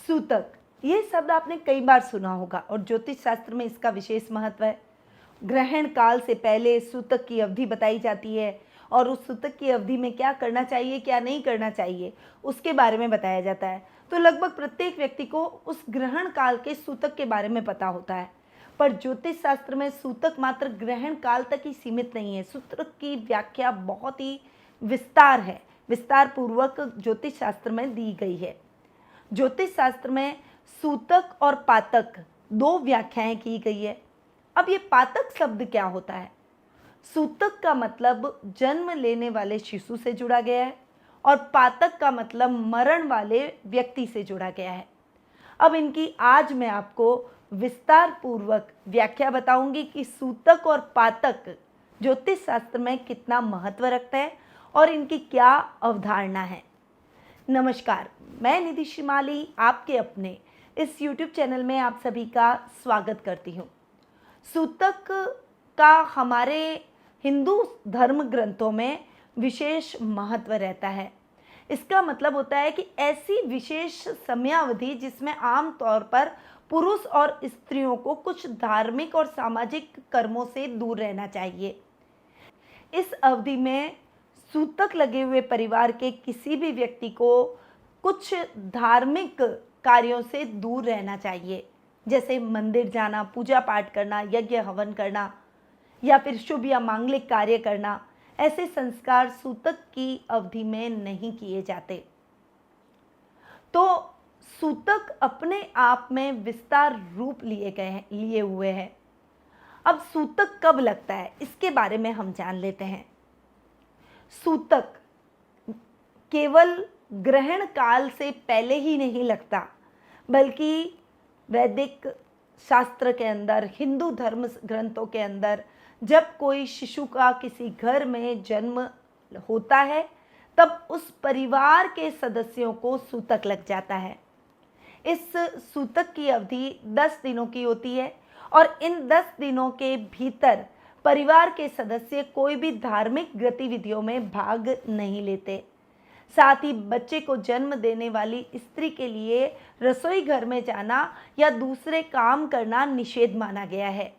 सूतक, ये शब्द आपने कई बार सुना होगा और ज्योतिष शास्त्र में इसका विशेष महत्व है। ग्रहण काल से पहले सूतक की अवधि बताई जाती है और उस सूतक की अवधि में क्या करना चाहिए क्या नहीं करना चाहिए उसके बारे में बताया जाता है। तो लगभग प्रत्येक व्यक्ति को उस ग्रहण काल के सूतक के बारे में पता होता है, पर ज्योतिष शास्त्र में सूतक मात्र ग्रहण काल तक ही सीमित नहीं है। सूतक की व्याख्या बहुत ही विस्तार पूर्वक ज्योतिष शास्त्र में दी गई है। ज्योतिष शास्त्र में सूतक और पातक दो व्याख्याएं की गई है। अब ये पातक शब्द क्या होता है? सूतक का मतलब जन्म लेने वाले शिशु से जुड़ा गया है और पातक का मतलब मरण वाले व्यक्ति से जुड़ा गया है। अब इनकी आज मैं आपको विस्तार पूर्वक व्याख्या बताऊंगी कि सूतक और पातक ज्योतिष शास्त्र में कितना महत्व रखते हैं और इनकी क्या अवधारणा है। नमस्कार, मैं निधि श्रीमाली आपके अपने इस YouTube चैनल में आप सभी का स्वागत करती हूँ। सूतक का हमारे हिंदू धर्म ग्रंथों में विशेष महत्व रहता है। इसका मतलब होता है कि ऐसी विशेष समयावधि जिसमें आम तौर पर पुरुष और स्त्रियों को कुछ धार्मिक और सामाजिक कर्मों से दूर रहना चाहिए। इस अवधि में सूतक लगे हुए परिवार के किसी भी व्यक्ति को कुछ धार्मिक कार्यों से दूर रहना चाहिए, जैसे मंदिर जाना, पूजा पाठ करना, यज्ञ हवन करना या फिर शुभ या मांगलिक कार्य करना। ऐसे संस्कार सूतक की अवधि में नहीं किए जाते। तो सूतक अपने आप में विस्तार रूप लिए हुए हैं। अब सूतक कब लगता है इसके बारे में हम जान लेते हैं। सूतक केवल ग्रहण काल से पहले ही नहीं लगता, बल्कि वैदिक शास्त्र के अंदर, हिंदू धर्म ग्रंथों के अंदर जब कोई शिशु का किसी घर में जन्म होता है तब उस परिवार के सदस्यों को सूतक लग जाता है। इस सूतक की अवधि 10 दिनों की होती है और इन 10 दिनों के भीतर परिवार के सदस्य कोई भी धार्मिक गतिविधियों में भाग नहीं लेते। साथ ही बच्चे को जन्म देने वाली स्त्री के लिए रसोई घर में जाना या दूसरे काम करना निषेध माना गया है।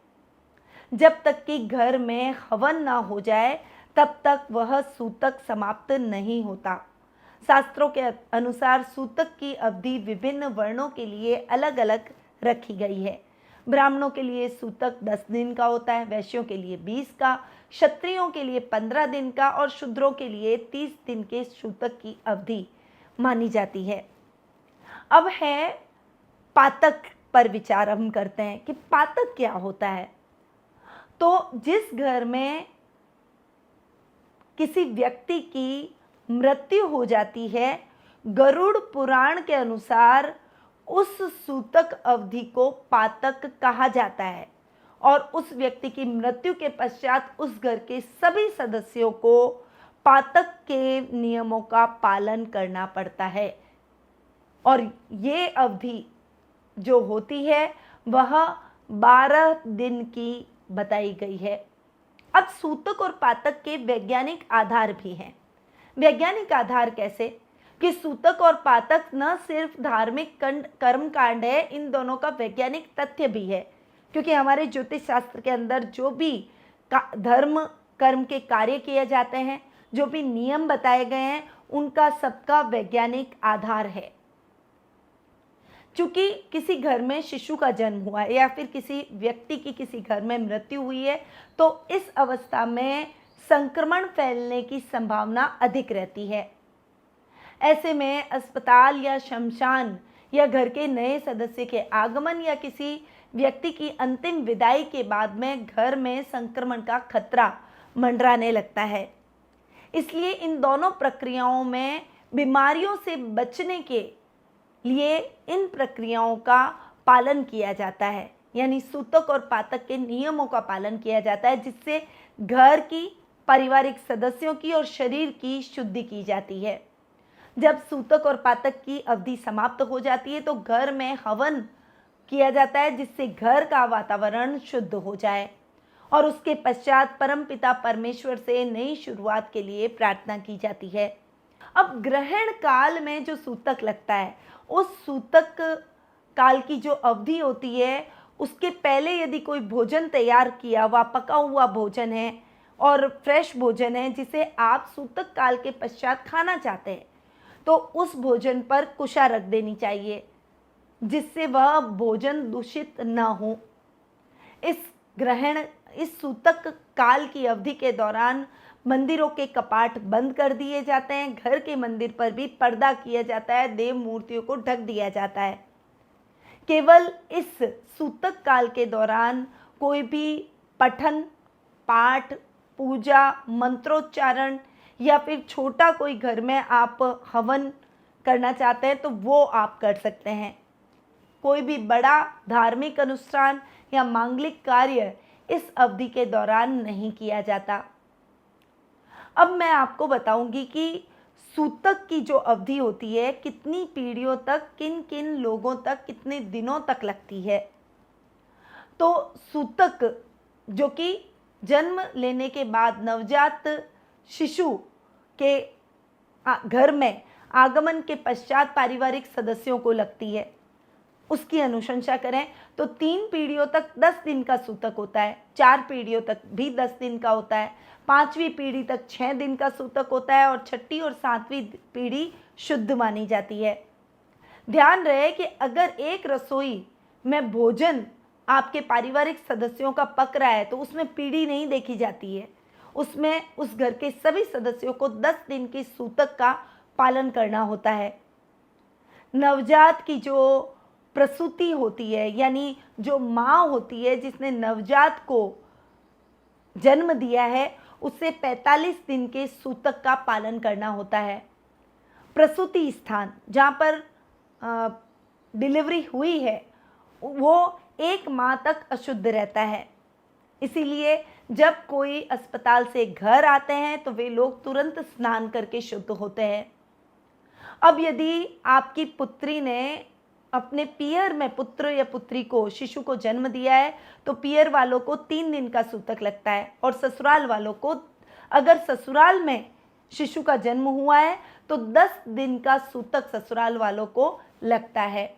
जब तक कि घर में हवन ना हो जाए तब तक वह सूतक समाप्त नहीं होता। शास्त्रों के अनुसार सूतक की अवधि विभिन्न वर्णों के लिए अलग अलग रखी गई है। ब्राह्मणों के लिए सूतक 10 दिन का होता है, वैश्यों के लिए 20 का, क्षत्रियों के लिए 15 दिन का और शूद्रों के लिए 30 दिन के सूतक की अवधि मानी जाती है। अब है पातक पर विचार हम करते हैं कि पातक क्या होता है। तो जिस घर में किसी व्यक्ति की मृत्यु हो जाती है, गरुड़ पुराण के अनुसार उस सूतक अवधि को पातक कहा जाता है और उस व्यक्ति की मृत्यु के पश्चात उस घर के सभी सदस्यों को पातक के नियमों का पालन करना पड़ता है और ये अवधि जो होती है वह 12 दिन की बताई गई है। अब सूतक और पातक के वैज्ञानिक आधार भी हैं। वैज्ञानिक आधार कैसे कि सूतक और पातक न सिर्फ धार्मिक कर्म कांड है, इन दोनों का वैज्ञानिक तथ्य भी है, क्योंकि हमारे ज्योतिष शास्त्र के अंदर जो भी धर्म कर्म के कार्य किए जाते हैं, जो भी नियम बताए गए हैं, उनका सबका वैज्ञानिक आधार है। चूंकि किसी घर में शिशु का जन्म हुआ है या फिर किसी व्यक्ति की किसी घर में मृत्यु हुई है, तो इस अवस्था में संक्रमण फैलने की संभावना अधिक रहती है। ऐसे में अस्पताल या शमशान या घर के नए सदस्य के आगमन या किसी व्यक्ति की अंतिम विदाई के बाद में घर में संक्रमण का खतरा मंडराने लगता है। इसलिए इन दोनों प्रक्रियाओं में बीमारियों से बचने के लिए इन प्रक्रियाओं का पालन किया जाता है, यानी सूतक और पातक के नियमों का पालन किया जाता है, जिससे घर की, पारिवारिक सदस्यों की और शरीर की शुद्धि की जाती है। जब सूतक और पातक की अवधि समाप्त हो जाती है तो घर में हवन किया जाता है, जिससे घर का वातावरण शुद्ध हो जाए और उसके पश्चात परमपिता परमेश्वर से नई शुरुआत के लिए प्रार्थना की जाती है। अब ग्रहण काल में जो सूतक लगता है, उस सूतक काल की जो अवधि होती है उसके पहले यदि कोई भोजन तैयार किया हुआ पका हुआ भोजन है और फ्रेश भोजन है जिसे आप सूतक काल के पश्चात खाना चाहते हैं, तो उस भोजन पर कुशा रख देनी चाहिए जिससे वह भोजन दूषित न हो। इस सूतक काल की अवधि के दौरान मंदिरों के कपाट बंद कर दिए जाते हैं, घर के मंदिर पर भी पर्दा किया जाता है, देव मूर्तियों को ढक दिया जाता है। केवल इस सूतक काल के दौरान कोई भी पठन पाठ पूजा मंत्रोच्चारण या फिर छोटा कोई घर में आप हवन करना चाहते हैं तो वो आप कर सकते हैं। कोई भी बड़ा धार्मिक अनुष्ठान या मांगलिक कार्य इस अवधि के दौरान नहीं किया जाता। अब मैं आपको बताऊंगी कि सूतक की जो अवधि होती है कितनी पीढ़ियों तक, किन किन लोगों तक, कितने दिनों तक लगती है। तो सूतक जो कि जन्म लेने के बाद नवजात शिशु के घर में आगमन के पश्चात पारिवारिक सदस्यों को लगती है, उसकी अनुशंसा करें तो 3 पीढ़ियों तक 10 दिन का सूतक होता है, 4 पीढ़ियों तक भी 10 दिन का होता है, 5वीं पीढ़ी तक 6 दिन का सूतक होता है और 6ठी और 7वीं पीढ़ी शुद्ध मानी जाती है। ध्यान रहे कि अगर एक रसोई में भोजन आपके पारिवारिक सदस्यों का पक रहा है तो उसमें पीढ़ी नहीं देखी जाती है, उसमें उस घर के सभी सदस्यों को 10 दिन की सूतक का पालन करना होता है। नवजात की जो प्रसूति होती है यानी जो माँ होती है जिसने नवजात को जन्म दिया है उसे 45 दिन के सूतक का पालन करना होता है। प्रसूति स्थान जहाँ पर डिलीवरी हुई है वो 1 माह तक अशुद्ध रहता है, इसीलिए जब कोई अस्पताल से घर आते हैं तो वे लोग तुरंत स्नान करके शुद्ध होते हैं। अब यदि आपकी पुत्री ने अपने पियर में पुत्र या पुत्री को शिशु को जन्म दिया है तो पियर वालों को 3 दिन का सूतक लगता है और ससुराल वालों को, अगर ससुराल में शिशु का जन्म हुआ है तो 10 दिन का सूतक ससुराल वालों को लगता है।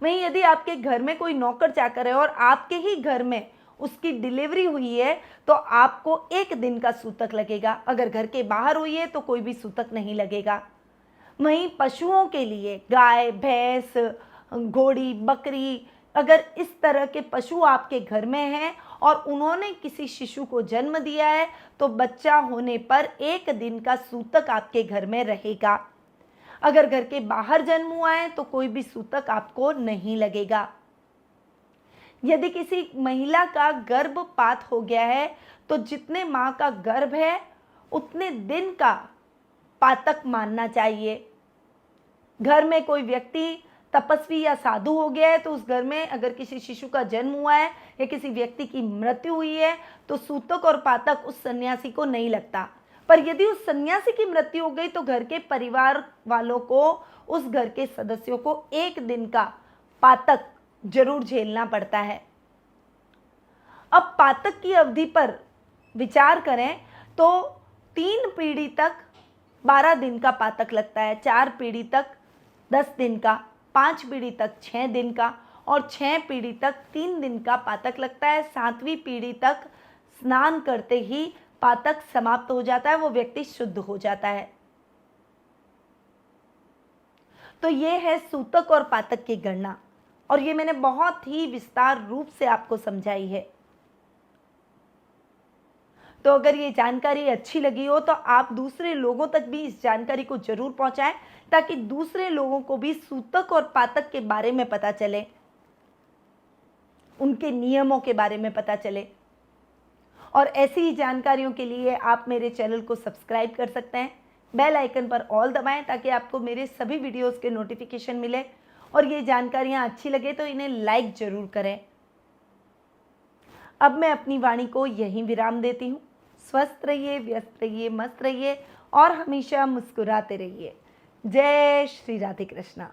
वहीं यदि आपके घर में कोई नौकर चाकर है और आपके ही घर में उसकी डिलीवरी हुई है तो आपको 1 दिन का सूतक लगेगा, अगर घर के बाहर हुई है तो कोई भी सूतक नहीं लगेगा। वहीं पशुओं के लिए गाय भैंस घोड़ी बकरी, अगर इस तरह के पशु आपके घर में हैं और उन्होंने किसी शिशु को जन्म दिया है तो बच्चा होने पर 1 दिन का सूतक आपके घर में रहेगा। अगर घर के बाहर जन्म हुआ है तो कोई भी सूतक आपको नहीं लगेगा। यदि किसी महिला का गर्भपात हो गया है तो जितने माह का गर्भ है उतने दिन का पातक मानना चाहिए। घर में कोई व्यक्ति तपस्वी या साधु हो गया है तो उस घर में अगर किसी शिशु का जन्म हुआ है या किसी व्यक्ति की मृत्यु हुई है तो सूतक और पातक उस सन्यासी को नहीं लगता। पर यदि उस सन्यासी की मृत्यु हो गई तो घर के परिवार वालों को, उस घर के सदस्यों को 1 दिन का पातक जरूर झेलना पड़ता है। अब पातक की अवधि पर विचार करें तो 3 पीढ़ी तक 12 दिन का पातक लगता है, 4 पीढ़ी तक 10 दिन का, 5 पीढ़ी तक 6 दिन का और 6 पीढ़ी तक 3 दिन का पातक लगता है। 7वीं पीढ़ी तक स्नान करते ही पातक समाप्त हो जाता है, वो व्यक्ति शुद्ध हो जाता है। तो ये है सूतक और पातक की गणना और ये मैंने बहुत ही विस्तार रूप से आपको समझाई है। तो अगर ये जानकारी अच्छी लगी हो तो आप दूसरे लोगों तक भी इस जानकारी को जरूर पहुंचाएं ताकि दूसरे लोगों को भी सूतक और पातक के बारे में पता चले, उनके नियमों के बारे में पता चले। और ऐसी ही जानकारियों के लिए आप मेरे चैनल को सब्सक्राइब कर सकते हैं, बेल आइकन पर ऑल दबाएं ताकि आपको मेरे सभी वीडियोस के नोटिफिकेशन मिले और ये जानकारियां अच्छी लगे तो इन्हें लाइक जरूर करें। अब मैं अपनी वाणी को यहीं विराम देती हूँ। स्वस्थ रहिए, व्यस्त रहिए, मस्त रहिए और हमेशा मुस्कुराते रहिए। जय श्री राधे कृष्णा।